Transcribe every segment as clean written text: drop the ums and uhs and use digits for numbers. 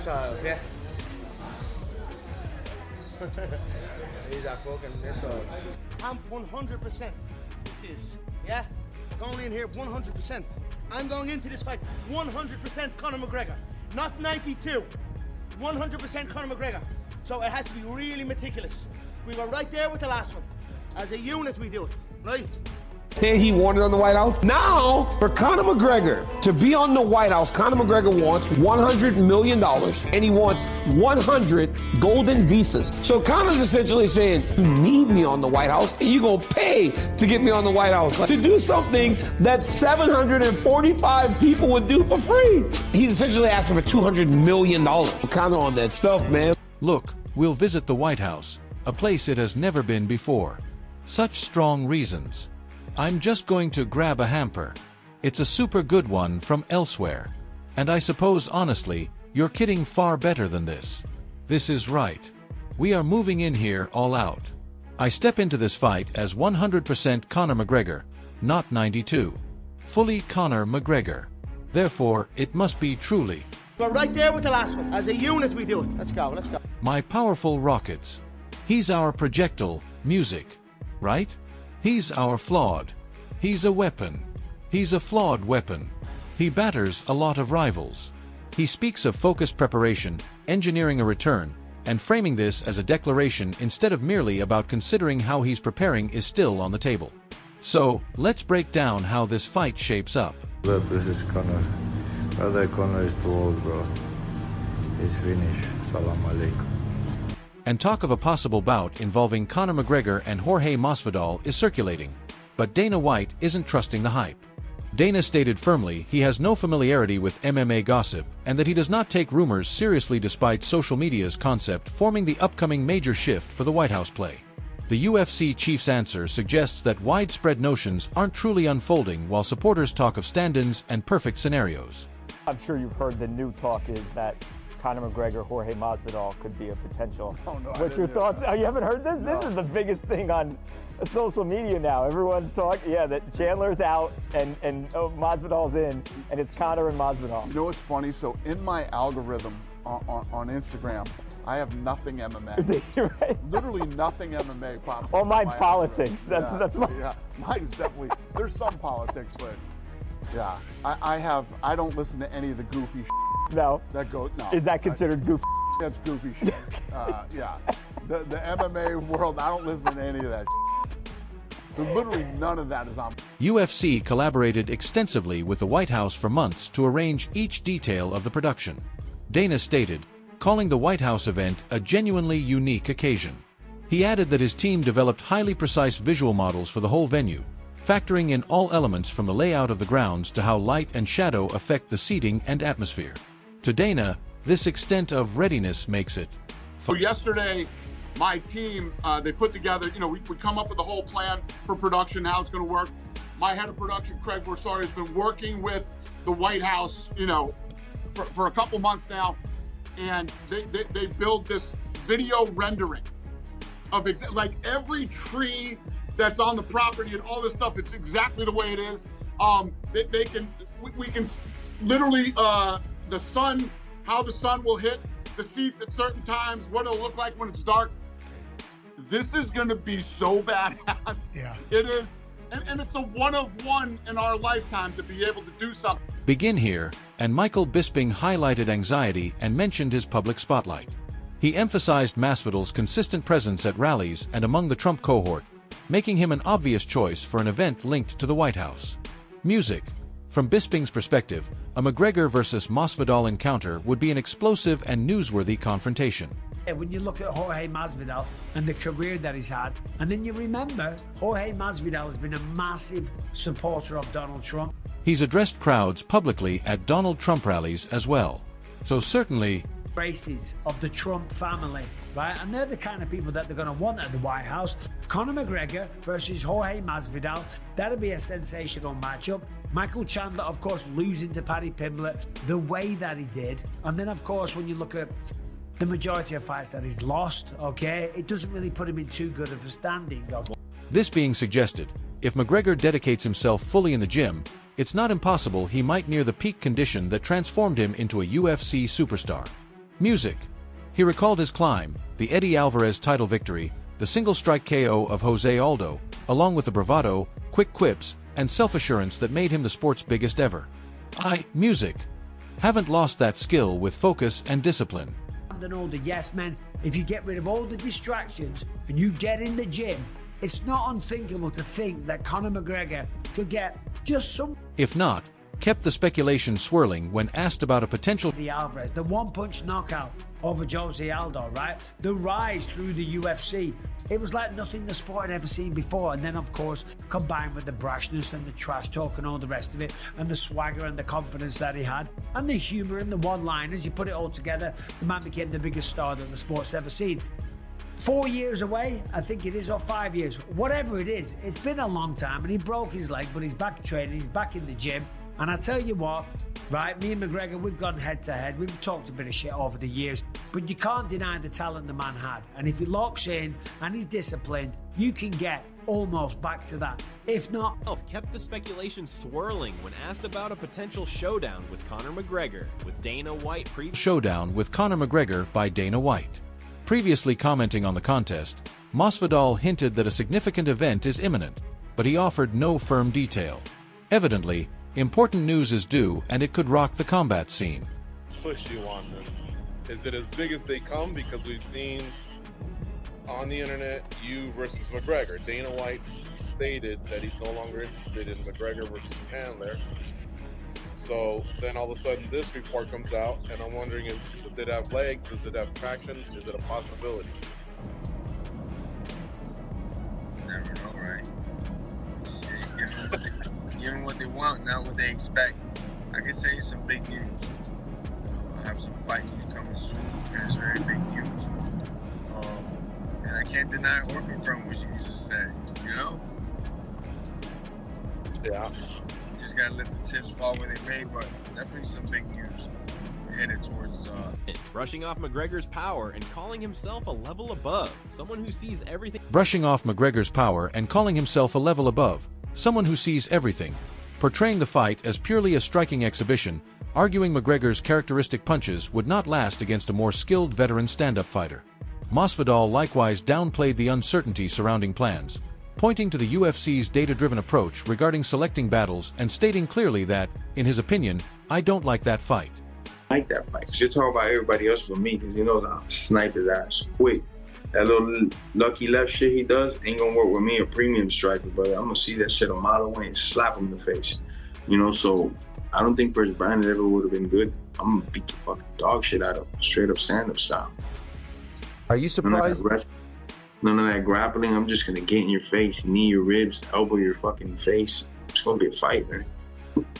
missiles, yeah. These are fucking missiles. I'm 100%. This is, yeah? Going in here 100%. I'm going into this fight 100% Conor McGregor. Not 92. 100% Conor McGregor. So it has to be really meticulous. We were right there with the last one. As a unit, we do it, right? And he wanted on the White House. Now, for Conor McGregor to be on the White House, Conor McGregor wants $100 million and he wants 100 golden visas. So Conor's essentially saying, you need me on the White House and you're going to pay to get me on the White House. To do something that 745 people would do for free. He's essentially asking for $200 million. Conor on that stuff, man. Look, we'll visit the White House, a place it has never been before. Such strong reasons. I'm just going to grab a hamper. It's a super good one from elsewhere. And I suppose honestly, you're kidding far better than this. This is right. We are moving in here all out. I step into this fight as 100% Conor McGregor, not 92. Fully Conor McGregor. Therefore, it must be truly. We're right there with the last one. As a unit, we do it. Let's go, let's go. My powerful rockets. He's our projectile, music. Right? He's our flawed. He's a weapon. He's a flawed weapon. He batters a lot of rivals. He speaks of focused preparation, engineering a return, and framing this as a declaration instead of merely about considering how he's preparing is still on the table. So, let's break down how this fight shapes up. Look, this is Conor. Brother, Conor is too old, bro. He's finished. Salam alaikum. And talk of a possible bout involving Conor McGregor and Jorge Masvidal is circulating. But Dana White isn't trusting the hype. Dana stated firmly he has no familiarity with MMA gossip and that he does not take rumors seriously despite social media's concept forming the upcoming major shift for the White House play. The UFC chief's answer suggests that widespread notions aren't truly unfolding while supporters talk of stand-ins and perfect scenarios. I'm sure you've heard the new talk is that Conor McGregor, Jorge Masvidal could be a potential. Oh, no, What's your thoughts? Oh, you haven't heard this? No. This is the biggest thing on social media now. Everyone's talking, yeah, that Chandler's out and Masvidal's in, and it's Conor and Masvidal. You know what's funny? So in my algorithm on Instagram, I have nothing MMA. Right? Literally nothing MMA pops All up in mine's my politics. algorithm. That's my. Yeah, mine's definitely. There's some politics, but yeah, I don't listen to any of the goofy No. that goes. No. Is that considered goofy? That's goofy shit. Yeah, the MMA world, I don't listen to any of that. So literally none of that is on. UFC collaborated extensively with the White House for months to arrange each detail of the production. Dana stated, calling the White House event a genuinely unique occasion. He added that his team developed highly precise visual models for the whole venue, factoring in all elements from the layout of the grounds to how light and shadow affect the seating and atmosphere. To Dana, this extent of readiness makes it. So yesterday, my team, they put together, we come up with a whole plan for production, how it's going to work. My head of production, Craig Borsari, has been working with the White House, for a couple months now, and they build this video rendering of like every tree that's on the property and all this stuff. It's exactly the way it is. We can literally the sun, how the sun will hit the seats at certain times, what it'll look like when it's dark. This is going to be so badass. Yeah, it is, and it's a one of one in our lifetime to be able to do something. Begin here, and Michael Bisping highlighted anxiety and mentioned his public spotlight. He emphasized Masvidal's consistent presence at rallies and among the Trump cohort, making him an obvious choice for an event linked to the White House. Music. From Bisping's perspective, a McGregor versus Masvidal encounter would be an explosive and newsworthy confrontation. when you look at Jorge Masvidal and the career that he's had, and then you remember Jorge Masvidal has been a massive supporter of Donald Trump. He's addressed crowds publicly at Donald Trump rallies as well. So certainly, Races of the Trump family, right? And they're the kind of people that they're going to want at the White House. Conor McGregor versus Jorge Masvidal, that'll be a sensational matchup. Michael Chandler, of course, losing to Paddy Pimblett the way that he did. And then, of course, when you look at the majority of fights that he's lost, okay, it doesn't really put him in too good of a standing. This being suggested, if McGregor dedicates himself fully in the gym, it's not impossible he might near the peak condition that transformed him into a UFC superstar. Music. He recalled his climb, the Eddie Alvarez title victory, the single-strike KO of Jose Aldo, along with the bravado, quick quips, and self-assurance that made him the sport's biggest ever. Music. Haven't lost that skill with focus and discipline. And all the yes men, if you get rid of all the distractions and you get in the gym, it's not unthinkable to think that Conor McGregor could get just some. If not, kept the speculation swirling when asked about a potential The Alvarez, the one-punch knockout over Jose Aldo, right? The rise through the UFC. It was like nothing the sport had ever seen before. And then, of course, combined with the brashness and the trash talk and all the rest of it, and the swagger and the confidence that he had, and the humor and the one-liners, you put it all together, the man became the biggest star that the sport's ever seen. 4 years away, I think it is, or 5 years, whatever it is. It's been a long time, and he broke his leg, but he's back training, he's back in the gym. And I tell you what, right, me and McGregor, we've gone head to head. We've talked a bit of shit over the years, but you can't deny the talent the man had. And if he locks in and he's disciplined, you can get almost back to that. If not, kept the speculation swirling when asked about a potential showdown with Conor McGregor, with Dana White showdown with Conor McGregor by Dana White. Previously commenting on the contest, Masvidal hinted that a significant event is imminent, but he offered no firm detail. Evidently, important news is due, and it could rock the combat scene. Push you on this. Is it as big as they come? Because we've seen on the internet, you versus McGregor. Dana White stated that he's no longer interested in McGregor versus Chandler. So then all of a sudden this report comes out, and I'm wondering, does it have legs? Does it have traction? Is it a possibility? Never know, right? Give them what they want, not what they expect. I can say some big news. I have some fight news coming soon. That's very big news. And I can't deny or confirm what you just said, you know? Yeah. You just gotta let the chips fall where they may, but definitely some big news. We're headed towards brushing off McGregor's power and calling himself a level above. Someone who sees everything. Brushing off McGregor's power and calling himself a level above. Someone who sees everything. Portraying the fight as purely a striking exhibition, arguing McGregor's characteristic punches would not last against a more skilled veteran stand-up fighter. Masvidal likewise downplayed the uncertainty surrounding plans, pointing to the UFC's data-driven approach regarding selecting battles and stating clearly that, in his opinion, I don't like that fight. I like that fight. You're talking about everybody else but me, because he knows I'll snipe his ass quick. That little lucky left shit he does ain't gonna work with me, a premium striker, but I'm gonna see that shit a mile away and slap him in the face. You know, so I don't think Chris Brandon ever would have been good. I'm gonna beat the fucking dog shit out of him, straight up stand-up style. Are you surprised? None of that grappling. I'm just gonna get in your face, knee your ribs, elbow your fucking face. It's gonna be a fight, man.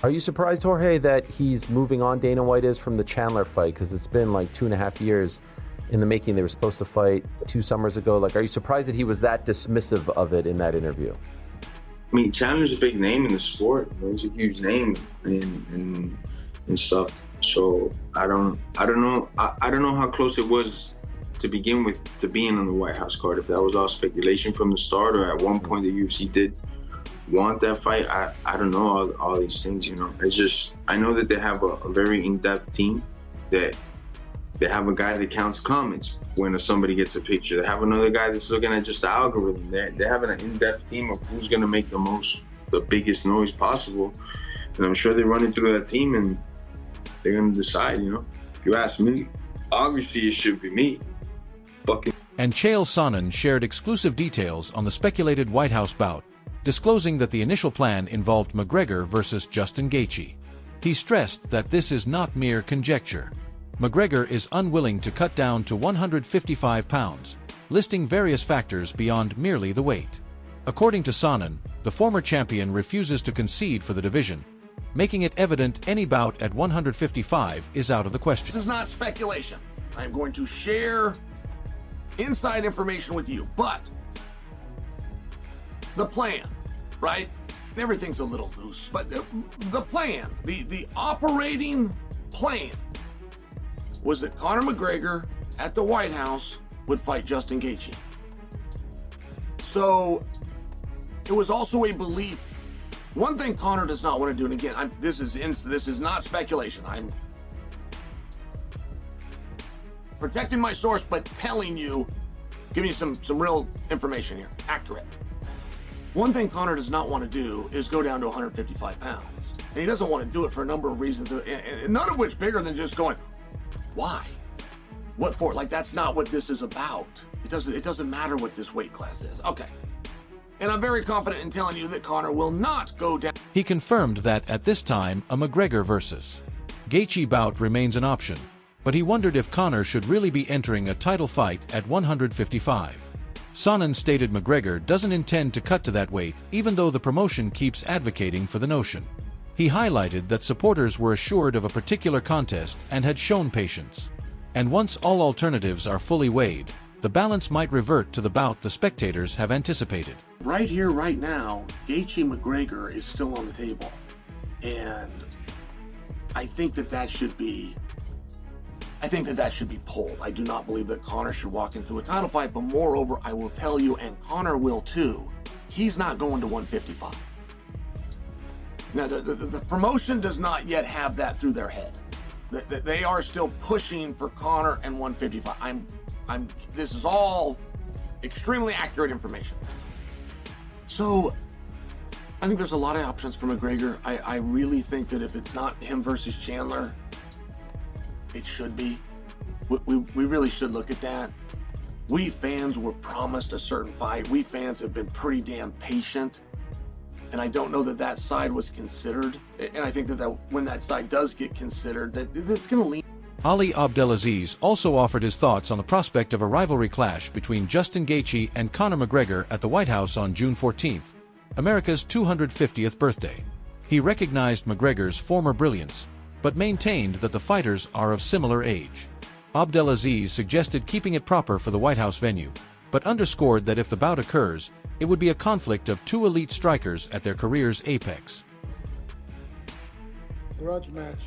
Are you surprised, Jorge, that he's moving on, Dana White is, from the Chandler fight? Because it's been like 2.5 years in the making. They were supposed to fight 2 summers ago. Like, are you surprised that he was that dismissive of it in that interview? I mean, Chandler's a big name in the sport. He's a huge name and stuff. So I don't know how close it was to begin with to being on the White House card. If that was all speculation from the start, or at one point the UFC did want that fight, I don't know all these things. You know, it's just I know that they have a very in-depth team that. They have a guy that counts comments when somebody gets a picture. They have another guy that's looking at just the algorithm. They're having an in-depth team of who's going to make the biggest noise possible. And I'm sure they run it through that team and they're going to decide, you know. If you ask me, obviously it should be me. And Chael Sonnen shared exclusive details on the speculated White House bout, disclosing that the initial plan involved McGregor versus Justin Gaethje. He stressed that this is not mere conjecture. McGregor is unwilling to cut down to 155 pounds, listing various factors beyond merely the weight. According to Sonnen, the former champion refuses to concede for the division, making it evident any bout at 155 is out of the question. This is not speculation. I'm going to share inside information with you, but the plan, right? Everything's a little loose, but the plan, the operating plan was that Conor McGregor at the White House would fight Justin Gaethje. So it was also a belief. One thing Conor does not want to do, and again, this is not speculation. protecting my source, but telling you, giving you some real information here, accurate. One thing Conor does not want to do is go down to 155 pounds. And he doesn't want to do it for a number of reasons, and none of which bigger than just going, why? What for? Like, that's not what this is about. It doesn't matter what this weight class is. Okay. And I'm very confident in telling you that Conor will not go down. He confirmed that at this time, a McGregor versus Gaethje bout remains an option, but he wondered if Conor should really be entering a title fight at 155. Sonnen stated McGregor doesn't intend to cut to that weight, even though the promotion keeps advocating for the notion. He highlighted that supporters were assured of a particular contest and had shown patience. And once all alternatives are fully weighed, the balance might revert to the bout the spectators have anticipated. Right here, right now, Gaethje McGregor is still on the table. And I think that should be pulled. I do not believe that Conor should walk into a title fight, but moreover, I will tell you, and Conor will too, he's not going to 155. Now, the promotion does not yet have that through their head. They are still pushing for Conor and 155. This is all extremely accurate information. So, I think there's a lot of options for McGregor. I really think that if it's not him versus Chandler, it should be. We really should look at that. We fans were promised a certain fight. We fans have been pretty damn patient. And I don't know that side was considered. And I think that when that side does get considered, that it's going to lean. Ali Abdelaziz also offered his thoughts on the prospect of a rivalry clash between Justin Gaethje and Conor McGregor at the White House on June 14th, America's 250th birthday. He recognized McGregor's former brilliance, but maintained that the fighters are of similar age. Abdelaziz suggested keeping it proper for the White House venue, but underscored that if the bout occurs, it would be a conflict of two elite strikers at their career's apex. Grudge match,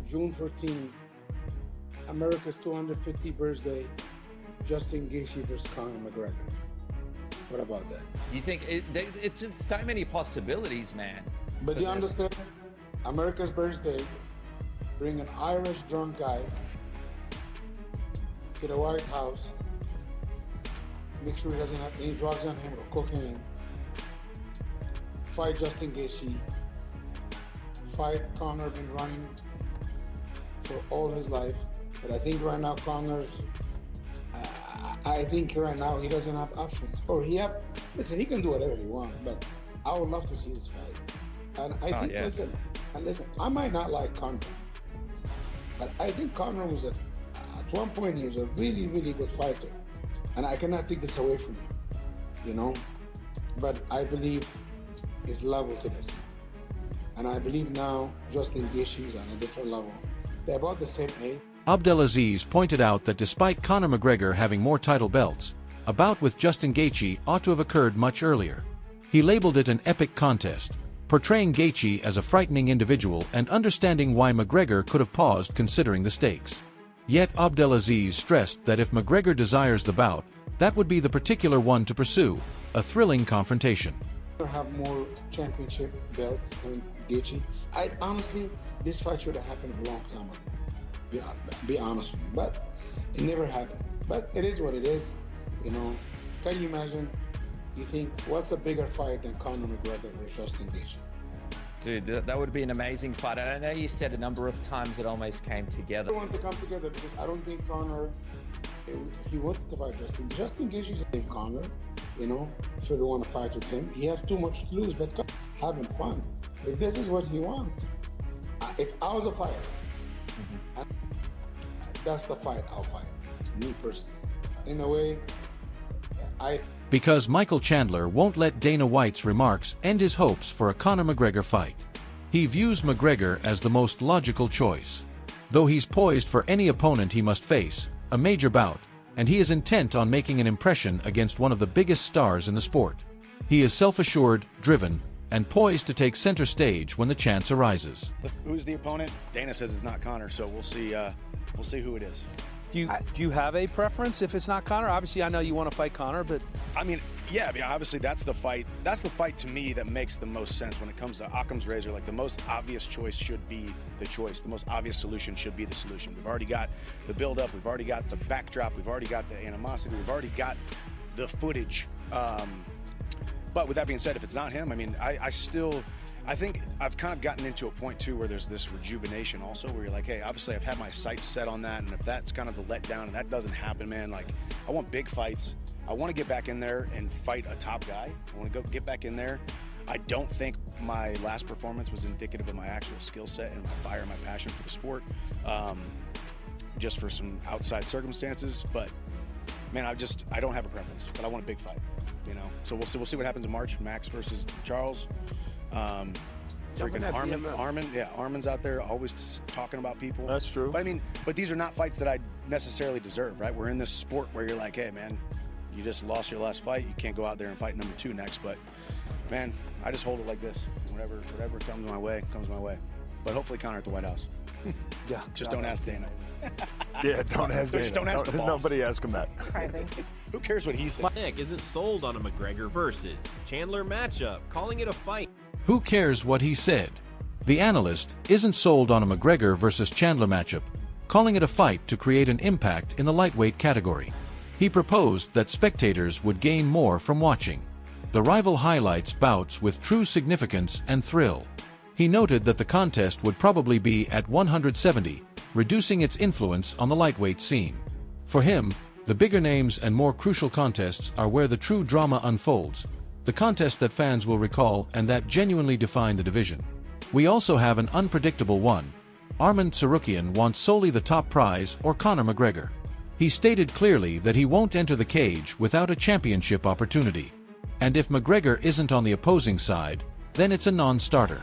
June 14, America's 250th birthday, Justin Gaethje versus Conor McGregor. What about that? You think it's just so many possibilities, man. But you understand, America's birthday, bring an Irish drunk guy to the White House, make sure he doesn't have any drugs on him or cocaine, fight Justin Gaethje, fight Conor, been running for all his life, but I think right now Conor's, I think right now he doesn't have options. Or listen, he can do whatever he wants, but I would love to see this fight. And I think, listen, I might not like Conor, but I think Conor was at one point he was a really, really good fighter. And I cannot take this away from him, you know? But I believe it's level to this. And I believe now Justin Gaethje is on a different level. They're about the same age. Abdelaziz pointed out that despite Conor McGregor having more title belts, a bout with Justin Gaethje ought to have occurred much earlier. He labeled it an epic contest, portraying Gaethje as a frightening individual and understanding why McGregor could have paused considering the stakes. Yet Abdelaziz stressed that if McGregor desires the bout, that would be the particular one to pursue, a thrilling confrontation. Have more championship belts than Gaethje. Honestly, this fight should have happened a long time ago. Be honest with you, but it never happened. But it is what it is, you know. Can you imagine? You think what's a bigger fight than Conor McGregor versus Justin Gaethje? Dude, that would be an amazing fight. And I know you said a number of times it almost came together. I want to come together because I don't think Conor, he wanted to fight Justin. Justin Gaethje is a big Conor, you know, so they want to fight with him. He has too much to lose, but having fun. If this is what he wants, if I was a fighter, that's the fight I'll fight, me personally. In a way, Because Michael Chandler won't let Dana White's remarks end his hopes for a Conor McGregor fight. He views McGregor as the most logical choice. Though he's poised for any opponent he must face, a major bout, and he is intent on making an impression against one of the biggest stars in the sport. He is self-assured, driven, and poised to take center stage when the chance arises. Who's the opponent? Dana says it's not Conor, so we'll see who it is. Do you have a preference if it's not Conor? Obviously, I know you want to fight Conor, but I mean, yeah, I mean, obviously that's the fight. That's the fight to me that makes the most sense when it comes to Occam's razor. Like the most obvious choice should be the choice. The most obvious solution should be the solution. We've already got the build-up. We've already got the backdrop. We've already got the animosity. We've already got the footage. But with that being said, if it's not him, I mean, I think I've kind of gotten into a point too where there's this rejuvenation also where you're like, hey, obviously I've had my sights set on that, and if that's kind of the letdown and that doesn't happen, man, like I want big fights. I want to get back in there and fight a top guy. I want to get back in there. I don't think my last performance was indicative of my actual skill set and my fire and my passion for the sport, just for some outside circumstances. But man, I don't have a preference, but I want a big fight, you know. So we'll see what happens in March. Max versus Charles. Freaking Armin's out there always talking about people. That's true. But I mean, these are not fights that I necessarily deserve, right? We're in this sport where you're like, hey, man, you just lost your last fight. You can't go out there and fight number 2 next. But man, I just hold it like this. Whatever comes my way, comes my way. But hopefully Conor at the White House. Yeah. Just don't ask Dana. Yeah, don't ask Dana. Just don't ask the boss. Nobody ask him that. Who cares what he said? Nick isn't sold on a McGregor versus Chandler matchup, calling it a fight. Who cares what he said? The analyst isn't sold on a McGregor versus Chandler matchup, calling it a fight to create an impact in the lightweight category. He proposed that spectators would gain more from watching. The rival highlights bouts with true significance and thrill. He noted that the contest would probably be at 170, reducing its influence on the lightweight scene. For him, the bigger names and more crucial contests are where the true drama unfolds, the contest that fans will recall and that genuinely define the division. We also have an unpredictable one. Arman Tsarukyan wants solely the top prize or Conor McGregor. He stated clearly that he won't enter the cage without a championship opportunity. And if McGregor isn't on the opposing side, then it's a non-starter.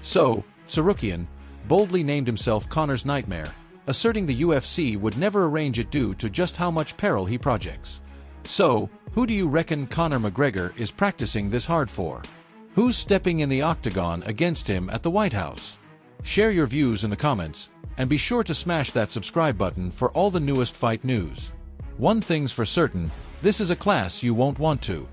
So, Tsarukyan boldly named himself Conor's nightmare, asserting the UFC would never arrange it due to just how much peril he projects. So, who do you reckon Conor McGregor is practicing this hard for? Who's stepping in the octagon against him at the White House? Share your views in the comments, and be sure to smash that subscribe button for all the newest fight news. One thing's for certain, this is a class you won't want to